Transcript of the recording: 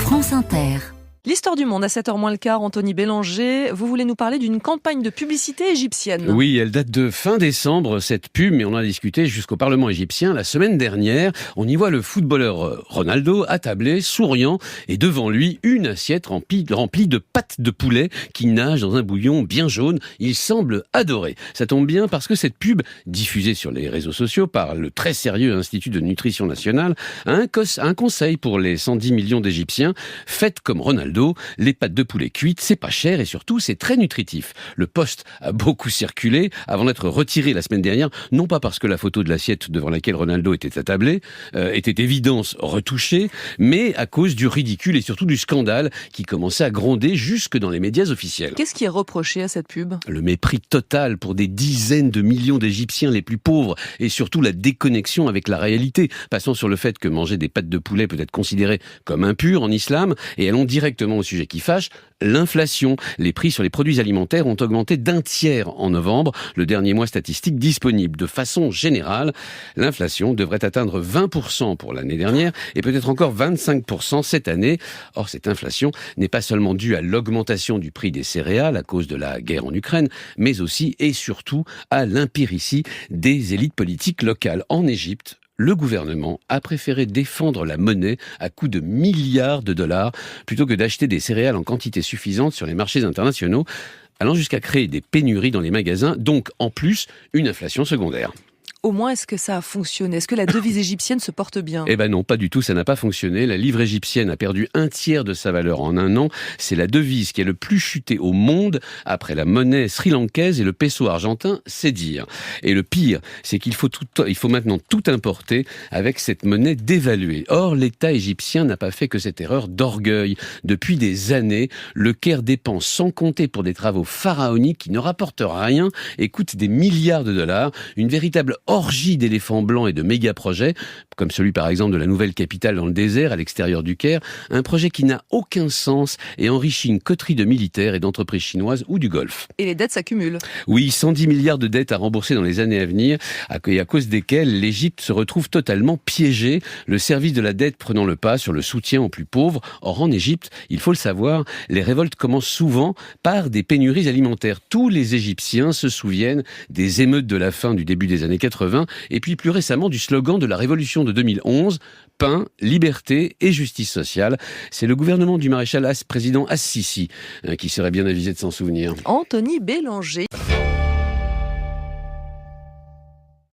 France Inter. L'histoire du monde à 7h moins le quart, Anthony Bélanger, vous voulez nous parler d'une campagne de publicité égyptienne. Oui, elle date de fin décembre, cette pub, mais on en a discuté jusqu'au Parlement égyptien la semaine dernière. On y voit le footballeur Ronaldo attablé, souriant, et devant lui, une assiette remplie de pâtes de poulet qui nage dans un bouillon bien jaune. Il semble adorer. Ça tombe bien parce que cette pub, diffusée sur les réseaux sociaux par le très sérieux Institut de Nutrition Nationale, a un conseil pour les 110 millions d'Égyptiens. Faites comme Ronaldo. Les pâtes de poulet cuites, c'est pas cher et surtout c'est très nutritif. Le post a beaucoup circulé avant d'être retiré la semaine dernière, non pas parce que la photo de l'assiette devant laquelle Ronaldo était attablé était d'évidence retouchée, mais à cause du ridicule et surtout du scandale qui commençait à gronder jusque dans les médias officiels. Qu'est-ce qui est reproché à cette pub ? Le mépris total pour des dizaines de millions d'Égyptiens les plus pauvres et surtout la déconnexion avec la réalité. Passons sur le fait que manger des pâtes de poulet peut être considéré comme impur en islam et allons directement au sujet qui fâche, l'inflation. Les prix sur les produits alimentaires ont augmenté d'un tiers en novembre, le dernier mois statistique disponible. De façon générale, l'inflation devrait atteindre 20% pour l'année dernière et peut-être encore 25% cette année. Or, cette inflation n'est pas seulement due à l'augmentation du prix des céréales à cause de la guerre en Ukraine, mais aussi et surtout à l'impéritie des élites politiques locales. En Égypte, le gouvernement a préféré défendre la monnaie à coups de milliards de dollars plutôt que d'acheter des céréales en quantité suffisante sur les marchés internationaux, allant jusqu'à créer des pénuries dans les magasins, donc en plus une inflation secondaire. Au moins, est-ce que ça a fonctionné ? Est-ce que la devise égyptienne se porte bien ? Eh ben non, pas du tout, ça n'a pas fonctionné. La livre égyptienne a perdu un tiers de sa valeur en un an. C'est la devise qui a le plus chuté au monde après la monnaie sri-lankaise et le peso argentin, c'est dire. Et le pire, c'est qu'il faut maintenant tout importer avec cette monnaie dévaluée. Or, l'État égyptien n'a pas fait que cette erreur d'orgueil. Depuis des années, le Caire dépense sans compter pour des travaux pharaoniques qui ne rapportent rien et coûtent des milliards de dollars. Une véritable orgie d'éléphants blancs et de méga-projets, comme celui par exemple de la nouvelle capitale dans le désert à l'extérieur du Caire, un projet qui n'a aucun sens et enrichit une coterie de militaires et d'entreprises chinoises ou du Golfe. Et les dettes s'accumulent. Oui, 110 milliards de dettes à rembourser dans les années à venir, et à cause desquelles l'Égypte se retrouve totalement piégée, le service de la dette prenant le pas sur le soutien aux plus pauvres. Or, en Égypte, il faut le savoir, les révoltes commencent souvent par des pénuries alimentaires. Tous les Égyptiens se souviennent des émeutes de la faim du début des années 80, et puis plus récemment du slogan de la révolution de 2011, pain, liberté et justice sociale. C'est le gouvernement du maréchal président As-Sisi qui serait bien avisé de s'en souvenir. Anthony Bélanger.